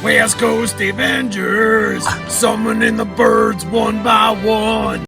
West Coast Avengers, summoning the birds one by one.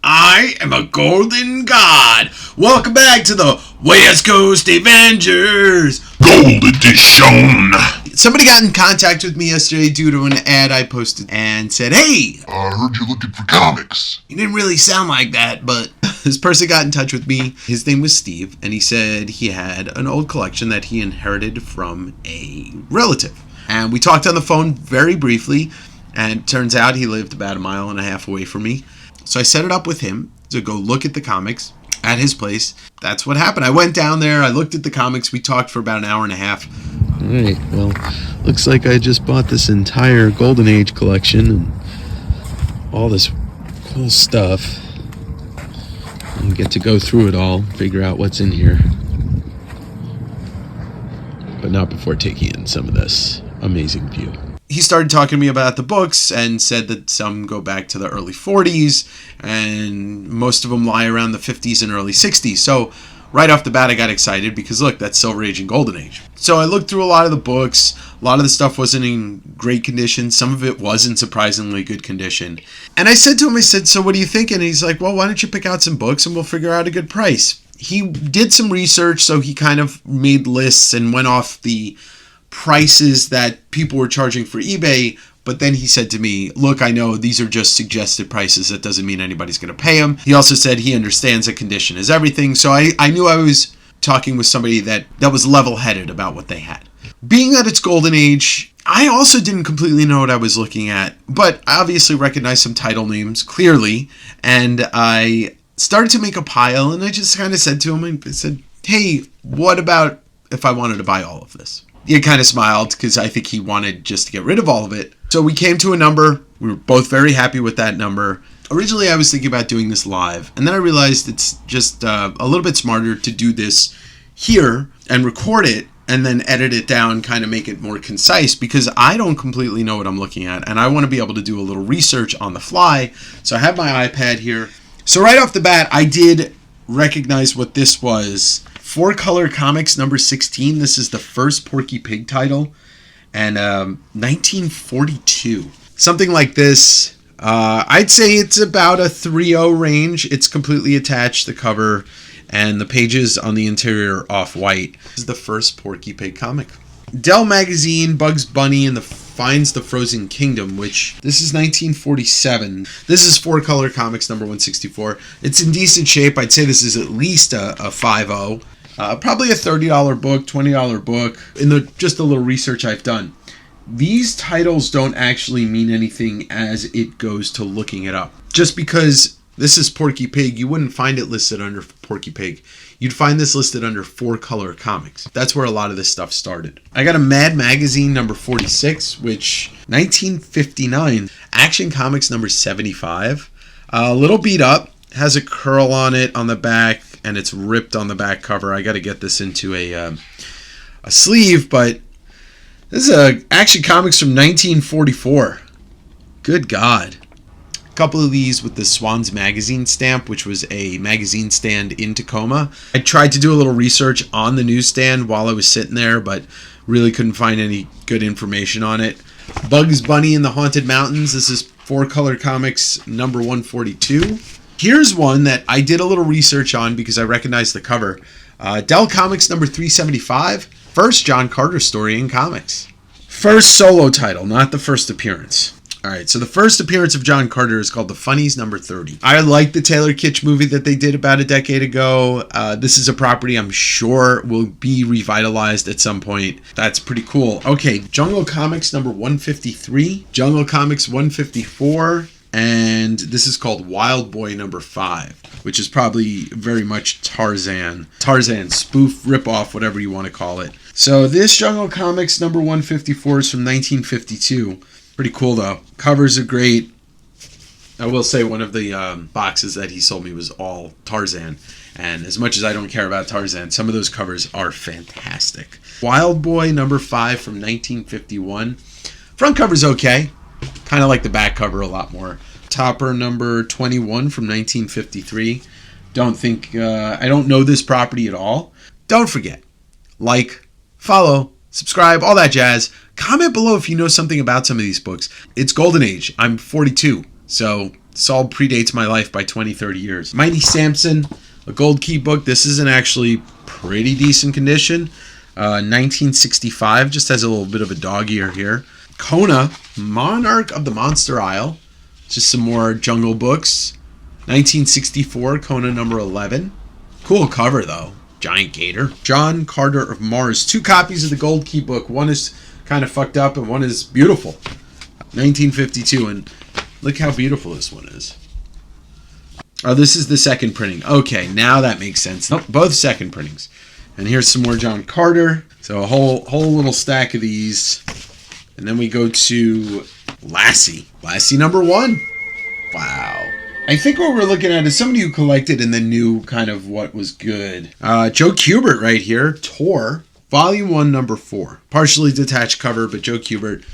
I am a golden god. Welcome back to the West Coast Avengers Gold Edition. Somebody got in contact with me yesterday due to an ad I posted and said, "Hey, I heard you're looking for comics." You didn't really sound like that, but this person got in touch with me. His name was Steve, and he said he had an old collection that he inherited from a relative. And we talked on the phone very briefly, and it turns out he lived about a mile and a half away from me. So I set it up with him to go look at the comics at his place. That's what happened. I went down there, I looked at the comics, we talked for about an hour and a half. Alright, well, looks like I just bought this entire Golden Age collection and all this cool stuff. And get to go through it all, figure out what's in here. But not before taking in some of this amazing view. He started talking to me about the books and said that some go back to the early 40s and most of them lie around the 50s and early 60s. So right off the bat, I got excited because look, that's Silver Age and Golden Age. So I looked through a lot of the books. A lot of the stuff wasn't in great condition. Some of it was in surprisingly good condition. And I said to him, so what are you thinking? And he's like, well, why don't you pick out some books and we'll figure out a good price. He did some research, so he kind of made lists and went off the prices that people were charging for eBay. But then he said to me, look, I know these are just suggested prices. That doesn't mean anybody's going to pay them. He also said he understands that condition is everything. So I knew I was talking with somebody that was level-headed about what they had. Being that it's Golden Age, I also didn't completely know what I was looking at, but I obviously recognized some title names clearly, and I started to make a pile, and I just kind of said to him, I said, hey, what about if I wanted to buy all of this? He kind of smiled because I think he wanted just to get rid of all of it. So we came to a number. We were both very happy with that number. Originally, I was thinking about doing this live, and then I realized it's just a little bit smarter to do this here and record it and then edit it down, kind of make it more concise, because I don't completely know what I'm looking at, and I want to be able to do a little research on the fly. So I have my iPad here. So right off the bat, I did recognize what this was. 4-Color Comics number 16. This is the first Porky Pig title, and 1942. Something like this. I'd say it's about a 3.0 range. It's completely attached, the cover, and the pages on the interior are off-white. This is the first Porky Pig comic. Dell Magazine, Bugs Bunny, and Finds the Frozen Kingdom, which this is 1947. This is 4-Color Comics number 164. It's in decent shape. I'd say this is at least a 5.0. Probably a $30 book, $20 book. In just a little research I've done, these titles don't actually mean anything as it goes to looking it up. Just because this is Porky Pig, you wouldn't find it listed under Porky Pig. You'd find this listed under 4-Color Comics. That's where a lot of this stuff started. I got a Mad Magazine number 46, which 1959. Action Comics number 75. A little beat up. Has a curl on it on the back, and it's ripped on the back cover. I got to get this into a sleeve, but this is Action Comics from 1944. Good God. Couple of these with the Swans Magazine stamp, which was a magazine stand in Tacoma. I tried to do a little research on the newsstand while I was sitting there, but really couldn't find any good information on it. Bugs Bunny in the Haunted Mountains. This is 4-Color Comics number 142. Here's one that I did a little research on because I recognized the cover. Dell Comics number 375. First John Carter story in comics. First solo title, not the first appearance. All right, so the first appearance of John Carter is called The Funnies number 30. I like the Taylor Kitsch movie that they did about a decade ago. This is a property I'm sure will be revitalized at some point. That's pretty cool. Okay, Jungle Comics number 153, Jungle Comics 154, and this is called Wild Boy number 5, which is probably very much Tarzan spoof, rip-off, whatever you want to call it. So this Jungle Comics number 154 is from 1952. Pretty cool though. Covers are great. I will say one of the boxes that he sold me was all Tarzan. And as much as I don't care about Tarzan, some of those covers are fantastic. Wild Boy number 5 from 1951. Front cover's okay. Kind of like the back cover a lot more. Topper number 21 from 1953. I don't know this property at all. Don't forget, like, follow, subscribe, all that jazz. Comment below if you know something about some of these books. It's Golden Age. I'm 42, so this all predates my life by 20, 30 years. Mighty Samson, a Gold Key book. This is in actually pretty decent condition. 1965, just has a little bit of a dog ear here. Kona, Monarch of the Monster Isle. Just some more jungle books. 1964, Kona number 11. Cool cover though. Giant gator. John Carter of Mars. 2 copies of the Gold Key book. One is kind of fucked up and one is beautiful. 1952, and look how beautiful this one is. Oh, this is the second printing. Okay, now that makes sense. Nope, both second printings. And here's some more John Carter. So a whole little stack of these. And then we go to Lassie. Lassie number 1. Wow. I think what we're looking at is somebody who collected and then knew kind of what was good. Joe Kubert right here. Tor. Volume 1, number 4. Partially detached cover, but Joe Kubert,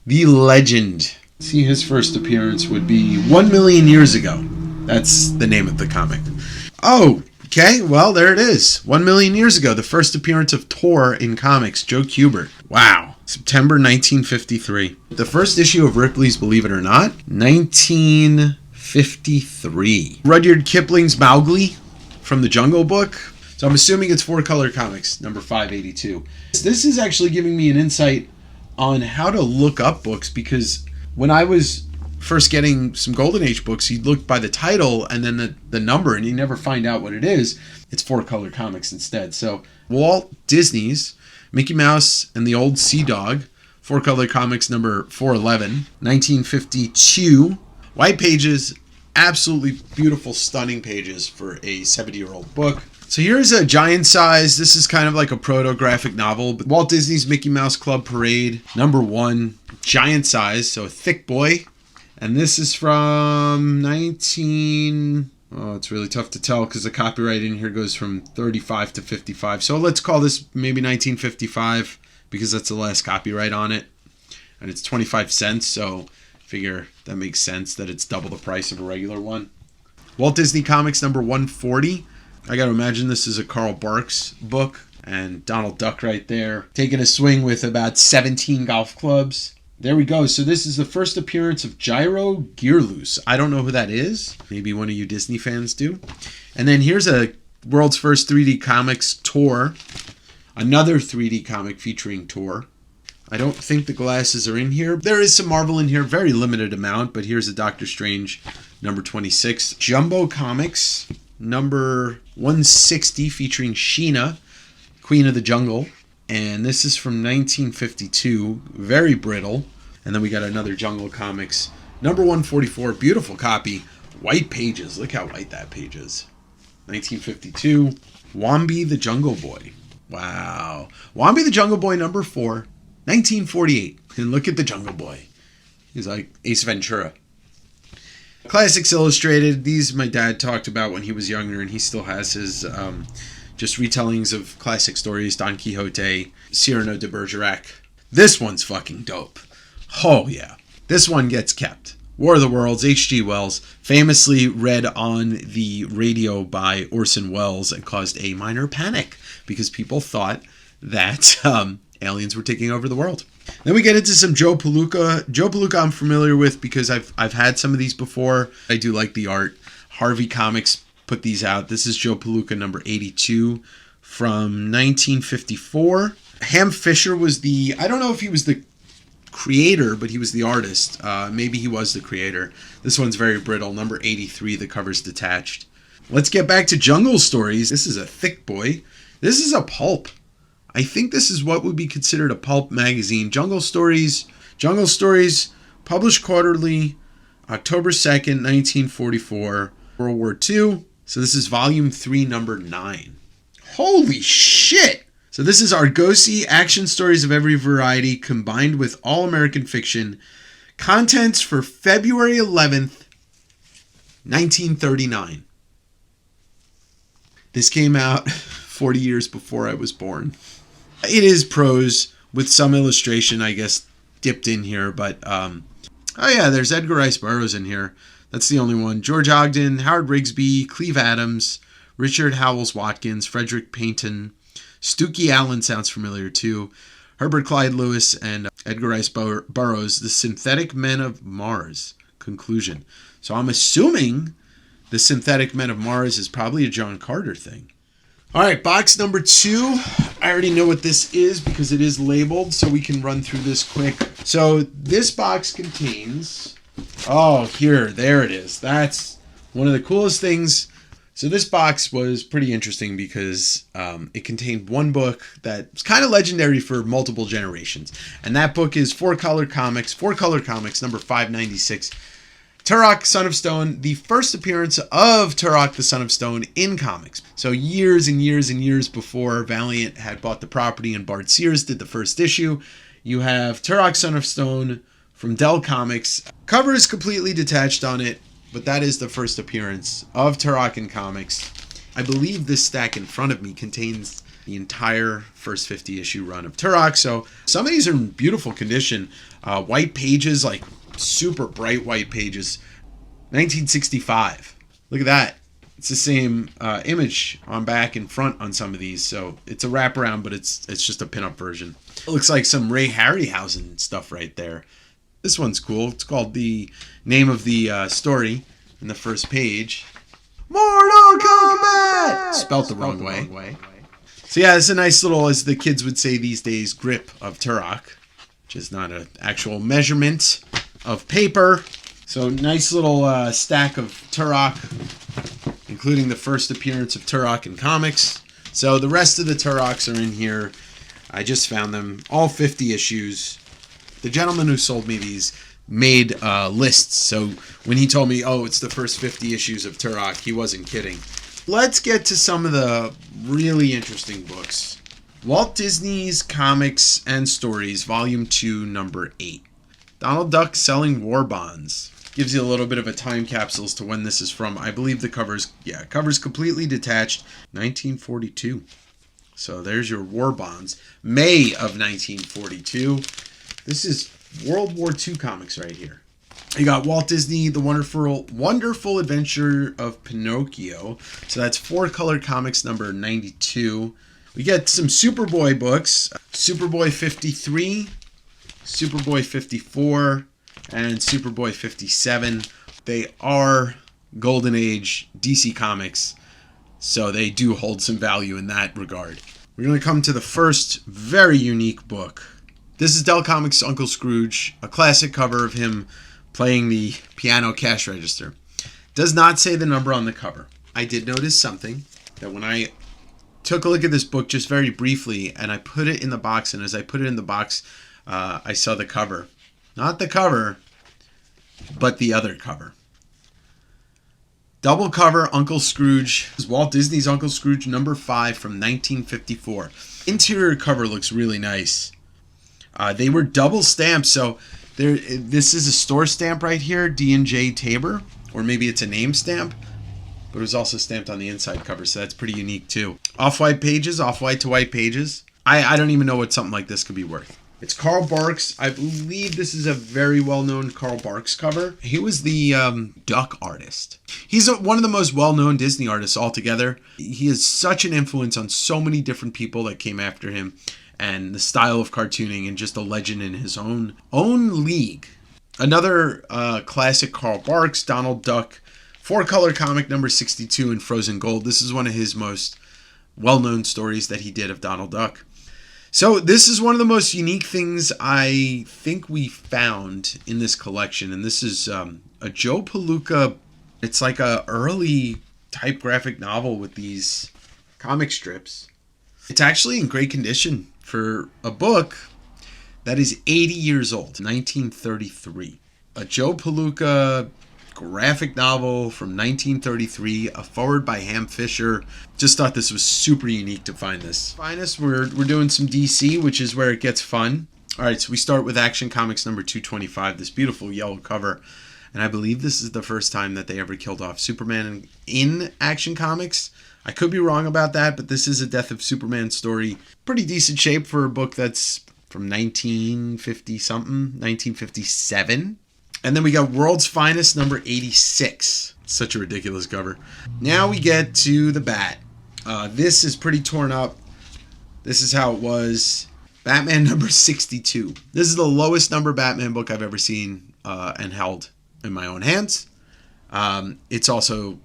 the legend. See, his first appearance would be 1 million years ago. That's the name of the comic. Oh, okay. Well, there it is. 1 million years ago, the first appearance of Tor in comics. Joe Kubert. Wow. September 1953. The first issue of Ripley's Believe It or Not. 1953. Rudyard Kipling's Mowgli from the Jungle Book. So I'm assuming it's 4-color comics, number 582. This is actually giving me an insight on how to look up books, because when I was first getting some Golden Age books, you look by the title and then the number and you never find out what it is. It's 4-color comics instead. So Walt Disney's Mickey Mouse and the Old Sea Dog, 4-color comics number 411, 1952. White pages, absolutely beautiful, stunning pages for a 70-year-old book. So here's a giant size. This is kind of like a proto-graphic novel. But Walt Disney's Mickey Mouse Club Parade, number 1, giant size, so a thick boy. And this is from Oh, it's really tough to tell because the copyright in here goes from 35 to 55. So let's call this maybe 1955 because that's the last copyright on it. And it's 25 cents, so figure that makes sense that it's double the price of a regular one. Walt Disney Comics number 140. I got to imagine this is a Carl Barks book. And Donald Duck right there, taking a swing with about 17 golf clubs. There we go. So this is the first appearance of Gyro Gearloose. I don't know who that is. Maybe one of you Disney fans do. And then here's a world's first 3D comics Tor. Another 3D comic featuring Tor. I don't think the glasses are in here. There is some Marvel in here, very limited amount, but here's a Doctor Strange number 26. Jumbo Comics number 160 featuring Sheena, Queen of the Jungle. And this is from 1952, very brittle. And then we got another Jungle Comics, number 144, beautiful copy, white pages. Look how white that page is. 1952, Wambi the Jungle Boy. Wow. Wambi the Jungle Boy, number 4, 1948. And look at the Jungle Boy. He's like Ace Ventura. Classics Illustrated. These my dad talked about when he was younger, and he still has his... just retellings of classic stories, Don Quixote, Cyrano de Bergerac. This one's fucking dope. Oh yeah. This one gets kept. War of the Worlds, H.G. Wells, famously read on the radio by Orson Welles and caused a minor panic because people thought that aliens were taking over the world. Then we get into some Joe Palooka. Joe Palooka I'm familiar with because I've had some of these before. I do like the art. Harvey Comics put these out. This is Joe Palooka number 82 from 1954. Ham Fisher was I don't know if he was the creator, but he was the artist. Maybe he was the creator. This one's very brittle, number 83, the cover's detached. Let's get back to Jungle Stories. This is a thick boy. This is a pulp. I think this is what would be considered a pulp magazine. Jungle Stories, published quarterly, October 2nd, 1944, World War II. So this is volume 3, number 9. Holy shit! So this is Argosy, action stories of every variety, combined with all-American fiction. Contents for February 11th, 1939. This came out 40 years before I was born. It is prose with some illustration, I guess, dipped in here. But, oh yeah, there's Edgar Rice Burroughs in here. That's the only one. George Ogden, Howard Rigsby, Cleve Adams, Richard Howells Watkins, Frederick Payton, Stookie Allen sounds familiar too. Herbert Clyde Lewis and Edgar Rice Burroughs, The Synthetic Men of Mars. Conclusion. So I'm assuming The Synthetic Men of Mars is probably a John Carter thing. All right, box number 2. I already know what this is because it is labeled, so we can run through this quick. So this box contains... Oh, there it is. That's one of the coolest things. So this box was pretty interesting because it contained one book that's kind of legendary for multiple generations. And that book is Four Color Comics, number 596. Turok, Son of Stone, the first appearance of Turok, the Son of Stone in comics. So years and years and years before Valiant had bought the property and Bart Sears did the first issue, you have Turok, Son of Stone from Dell Comics. Cover is completely detached on it, but that is the first appearance of Turok in comics. I believe this stack in front of me contains the entire first 50 issue run of Turok. So some of these are in beautiful condition. White pages, like super bright white pages. 1965. Look at that. It's the same image on back and front on some of these. So it's a wraparound, but it's just a pinup version. It looks like some Ray Harryhausen stuff right there. This one's cool. It's called the name of the story in the first page. Mortal Kombat! Spelt the wrong way. So yeah, it's a nice little, as the kids would say these days, grip of Turok, which is not an actual measurement of paper. So nice little stack of Turok, including the first appearance of Turok in comics. So the rest of the Turoks are in here. I just found them, all 50 issues. The gentleman who sold me these made lists. So when he told me, oh, it's the first 50 issues of Turok, he wasn't kidding. Let's get to some of the really interesting books. Walt Disney's Comics and Stories, Volume 2, Number 8. Donald Duck Selling War Bonds. Gives you a little bit of a time capsule as to when this is from. I believe the cover's completely detached. 1942. So there's your war bonds. May of 1942. This is World War II comics right here. You got Walt Disney, The Wonderful Adventure of Pinocchio. So that's Four Color Comics number 92. We get some Superboy books. Superboy 53, Superboy 54, and Superboy 57. They are Golden Age DC Comics, so they do hold some value in that regard. We're going to come to the first very unique book. This is Dell Comics' Uncle Scrooge, a classic cover of him playing the piano cash register. Does not say the number on the cover. I did notice something, that when I took a look at this book just very briefly and I put it in the box, and as I put it in the box, I saw the cover. Not the cover, but the other cover. Double cover, Uncle Scrooge. This is Walt Disney's Uncle Scrooge number 5 from 1954. Interior cover looks really nice. They were double stamped, so this is a store stamp right here, D&J Tabor, or maybe it's a name stamp, but it was also stamped on the inside cover, so that's pretty unique too. Off-white pages, off-white to white pages. I don't even know what something like this could be worth. It's Carl Barks. I believe this is a very well-known Carl Barks cover. He was the duck artist. He's one of the most well-known Disney artists altogether. He has such an influence on so many different people that came after him, and the style of cartooning, and just a legend in his own league. Another classic Carl Barks, Donald Duck, four-color comic number 62 in Frozen Gold. This is one of his most well-known stories that he did of Donald Duck. So this is one of the most unique things I think we found in this collection, and this is a Joe Palooka. It's like a early type graphic novel with these comic strips. It's actually in great condition for a book that is 80 years old, 1933. A Joe Palooka graphic novel from 1933, a forward by Ham Fisher. Just thought this was super unique to find this. Finest, we're doing some DC, which is where it gets fun. All right, so we start with Action Comics number 225, this beautiful yellow cover. And I believe this is the first time that they ever killed off Superman in Action Comics. I could be wrong about that, but this is a Death of Superman story. Pretty decent shape for a book that's from 1950-something, 1957. And then we got World's Finest number 86. Such a ridiculous cover. Now we get to the Bat. This is pretty torn up. This is how it was. Batman number 62. This is the lowest number Batman book I've ever seen and held in my own hands. It's also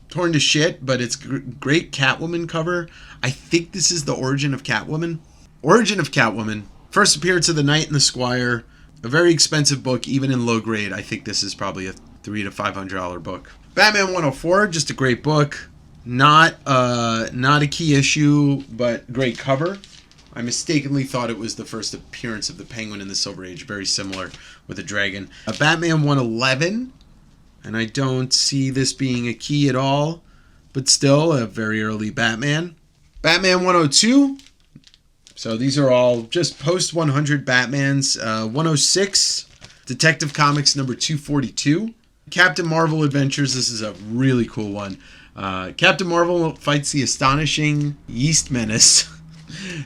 torn to shit, but it's great Catwoman cover. I think this is the origin of Catwoman. Origin of Catwoman. First appearance of the Knight and the Squire. A very expensive book, even in low grade. I think this is probably a $300 to $500 book. Batman 104, just a great book. Not a key issue, but great cover. I mistakenly thought it was the first appearance of the Penguin in the Silver Age. Very similar with a dragon. Batman 111. And I don't see this being a key at all, but still a very early Batman. Batman 102. So these are all just post 100 Batmans. 106. Detective Comics number 242. Captain Marvel Adventures. This is a really cool one. Captain Marvel fights the astonishing Yeast Menace.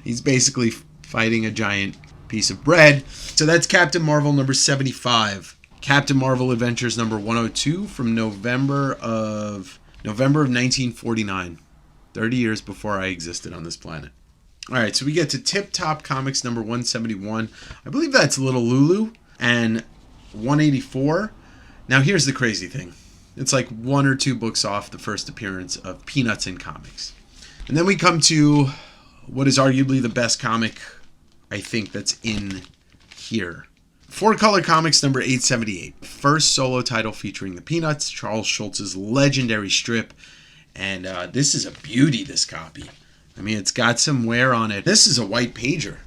He's basically fighting a giant piece of bread. So that's Captain Marvel number 75. Captain Marvel Adventures number 102 from November of 1949. 30 years before I existed on this planet. All right, so we get to Tip Top Comics number 171. I believe that's Little Lulu. And 184. Now here's the crazy thing. It's like one or two books off the first appearance of Peanuts in comics. And then we come to what is arguably the best comic, I think, that's in here. 4-Color Comics number 878. First solo title featuring the Peanuts, Charles Schultz's legendary strip. And this is a beauty, this copy. I mean, it's got some wear on it. This is a white pager.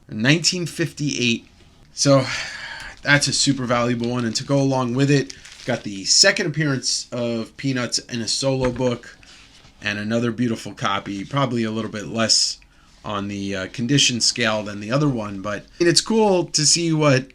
1958. So that's a super valuable one. And to go along with it, got the second appearance of Peanuts in a solo book. And another beautiful copy. Probably a little bit less on the condition scale than the other one, but it's cool to see what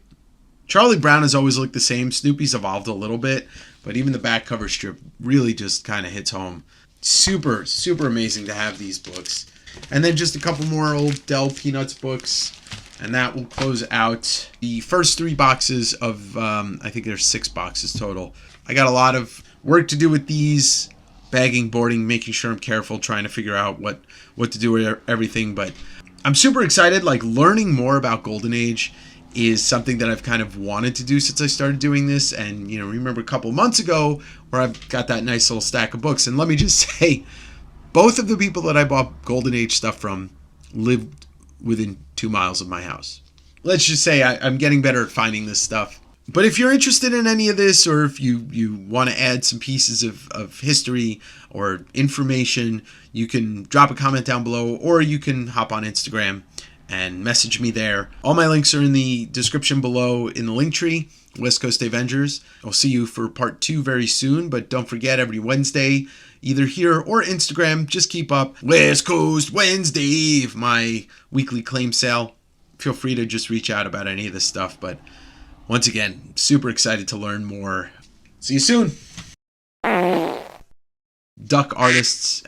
Charlie Brown has always looked the same. Snoopy's evolved a little bit, but even the back cover strip really just kind of hits home. Super amazing to have these books. And then just a couple more old Del Peanuts books, and that will close out the first 3 boxes of I think there's 6 boxes total. I got a lot of work to do with these. Bagging, boarding, making sure I'm careful, trying to figure out what to do with everything. But I'm super excited. Like, learning more about Golden Age is something that I've kind of wanted to do since I started doing this. And, you know, remember a couple months ago where I've got that nice little stack of books. And let me just say, both of the people that I bought Golden Age stuff from lived within 2 miles of my house. Let's just say I'm getting better at finding this stuff. But if you're interested in any of this, or if you want to add some pieces of history or information, you can drop a comment down below, or you can hop on Instagram and message me there. All my links are in the description below in the link tree, West Coast Avengers. I'll see you for part 2 very soon, but don't forget, every Wednesday, either here or Instagram, just keep up West Coast Wednesday, my weekly claim sale. Feel free to just reach out about any of this stuff, but once again, super excited to learn more. See you soon. Duck artists.